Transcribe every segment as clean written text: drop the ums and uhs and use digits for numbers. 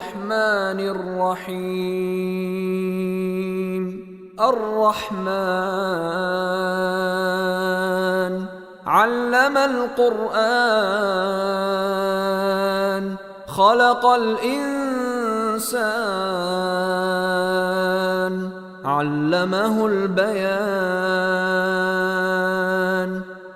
الرحمن الرحيم. الرحمن علم القرآن خلق الإنسان علمه البيان.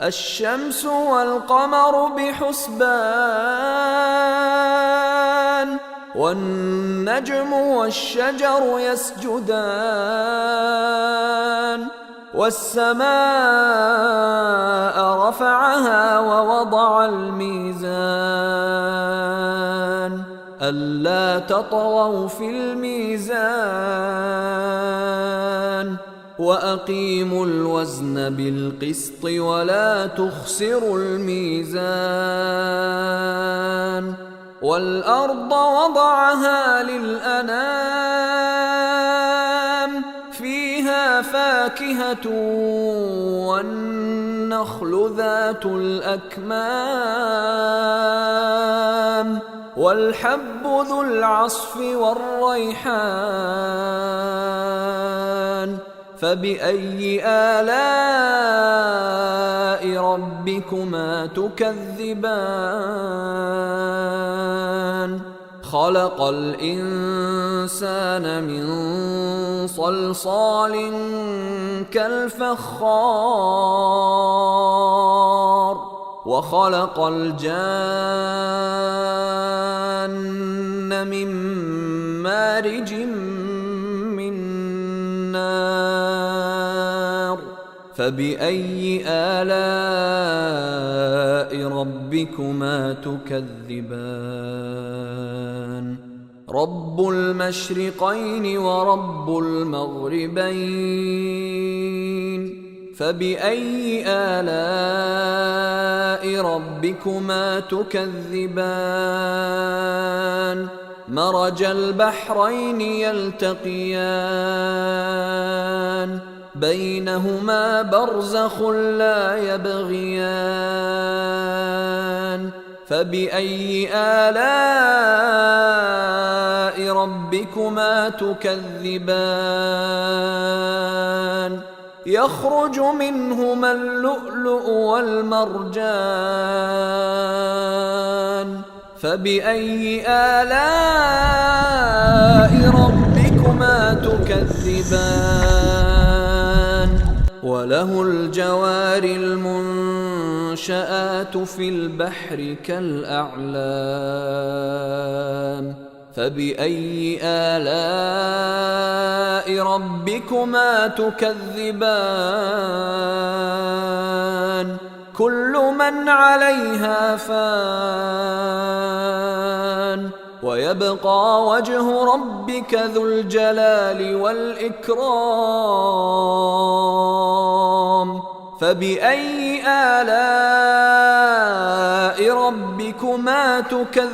الشمس والقمر بحسبان والنجم والشجر يسجدان. والسماء رفعها ووضع الميزان ألا تطغوا في الميزان وأقيموا الوزن بالقسط ولا تخسروا الميزان. والأرض وضعها للأنام فيها فاكهة والنخل ذات الأكمام والحب ذو العصف والريحان. فبأي آلاء ربكما تكذبان؟ خلق الإنسان من صلصال كالفخار وخلق الجان من مارج من نار. فبأي آلاء ربكما تكذبان؟ رب المشرقين ورب المغربين. فبأي آلاء ربكما تكذبان؟ مرج البحرين يلتقيان بينهما برزخ لا يبغيان. فبأي آلاء ربكما تكذبان؟ يخرج منهما اللؤلؤ والمرجان. فبأي آلاء ربكما تكذبان؟ وله الجوار المنشآت في البحر كالأعلام. فبأي آلاء ربكما تكذبان؟ كل من عليها فان ويبقى وجه ربك ذو الجلال والإكرام. فبأي آلاء ربكما تكذبان؟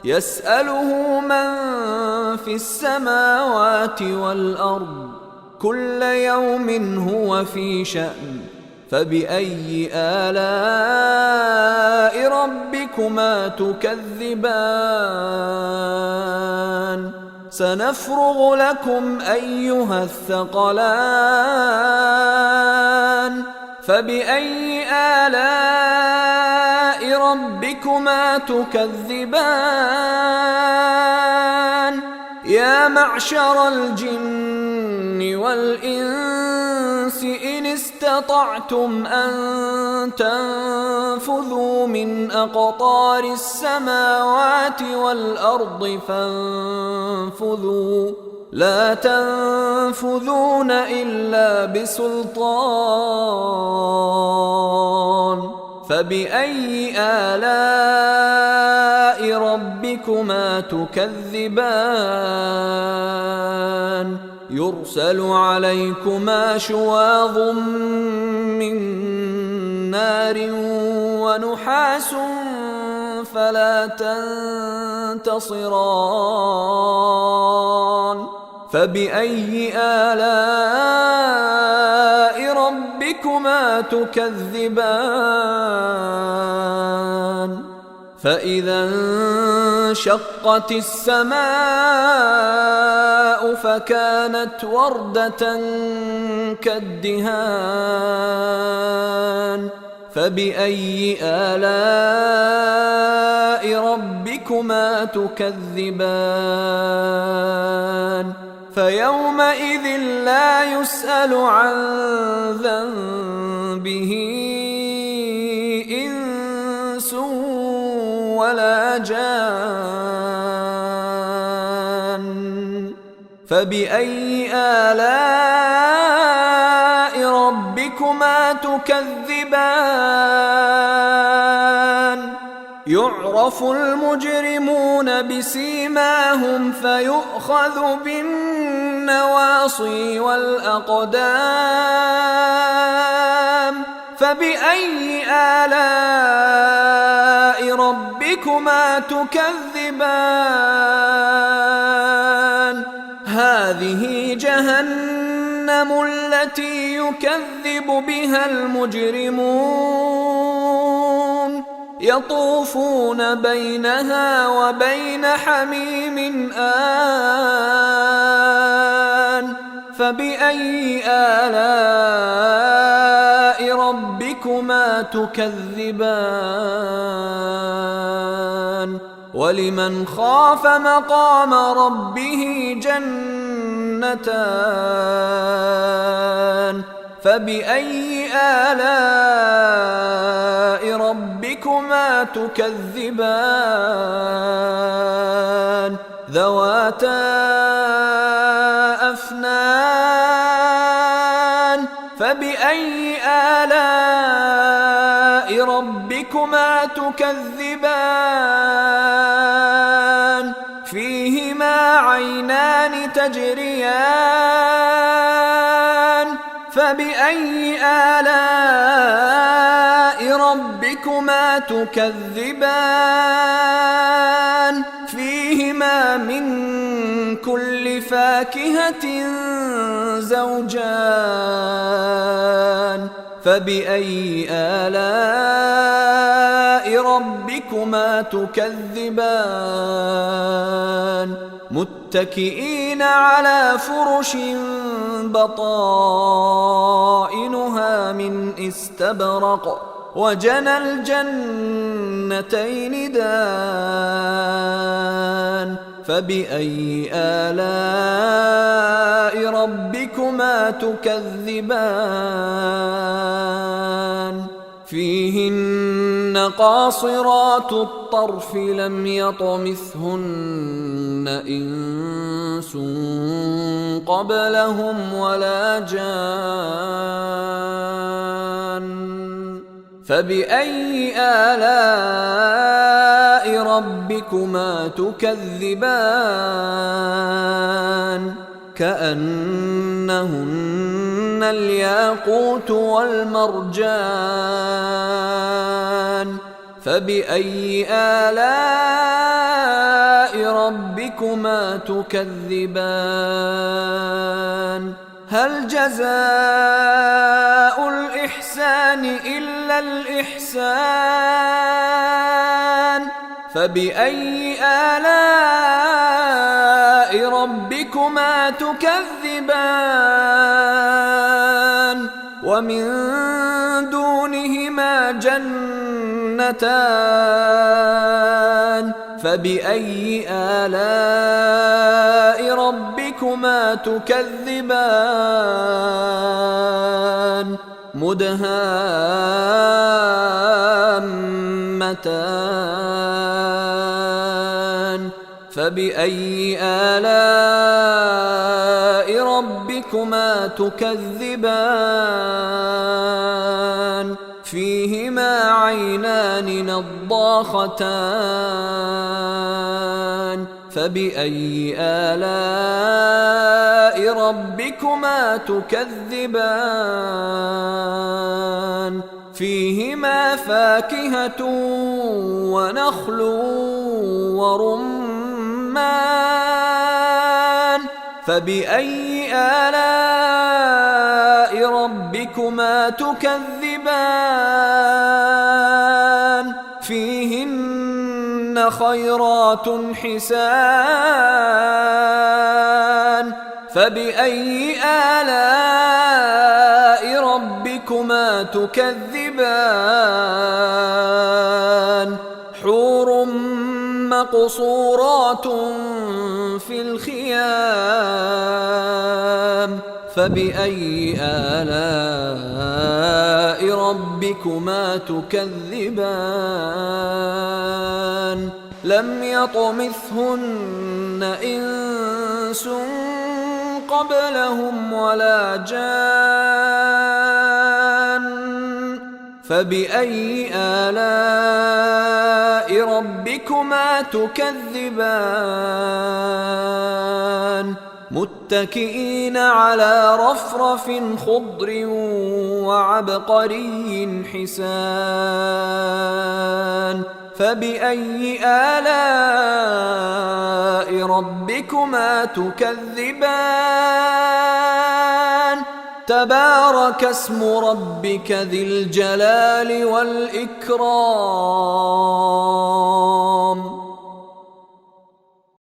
يسأله من في السماوات والأرض كل يوم هو في شأن. فبأي آلاء ربكما تكذبان؟ سنفرغ لكم أيها الثقلان. فبأي آلاء ربكما تكذبان؟ يا معشر الجن والإنس إن استطعتم أن تنفذوا من أقطار السماوات والأرض فانفذوا لا تنفذون إلا بسلطان. فبأي آلاء ربكما تكذبان؟ يرسل عليكما شواظ من نار ونحاس فلا تنتصران. فبأي آلاء ربكما تكذبان؟ فإذا انشقت السماء فكانت وردة كالدهان فبأي آلاء ربكما تكذبان فيومئذ لا يسأل عن ذنبه إنس ولا جان فبأي آلاء ربكما تكذبان يعرف المجرمون بسيماهم فيؤخذ بالنواصي والأقدام فبأي آلاء ربكما تكذبان هذه جهنم التي يكذب بها المجرمون يطوفون بينها وبين حميم آن فبأي آلاء ربكما تكذبان ولمن خاف مقام ربه جنتان فبأي آلاء ربكما تكذبان ذواتا أفنان فبأي آلاء ربكما تكذبان فيهما عينان تجريان فبأي آلاء ربكما تكذبان فيهما من كل فاكهة زوجان فبأي آلاء ربكما تكذبان متكئين على فرش بطائنها من استبرق وجنى الجنتين دان فبأي آلاء ربكما تكذبان فيهن قاصرات الطرف لم يطمثهن إنس قبلهم ولا جان فبأي آلاء ربكما تكذبان كأنهن الياقوت والمرجان فبأي آلاء ربكما تكذبان هل جزاء الإحسان إلا الإحسان فبأي آلاء ربكما تكذبان ومن دونهما جنتان فبأي آلاء ربكما تكذبان مدهامتان فبأي آلاء ربكما تكذبان فيهما عينان نضاختان فبأي آلاء ربكما تكذبان فيهما فاكهة ونخل ورمان فبأي آلاء ربكما تكذبان فيهن فيهن خيرات حسان فبأي آلاء ربكما تكذبان حور مقصورات في الخيام فبأي آلاء ربكما تكذبان لم يطمثهن إنس قبلهم ولا جان فبأي آلاء ربكما تكذبان متكئين على رفرف خضر وعبقري حسان فبأي آلاء ربكما تكذبان تبارك اسم ربك ذي الجلال والإكرام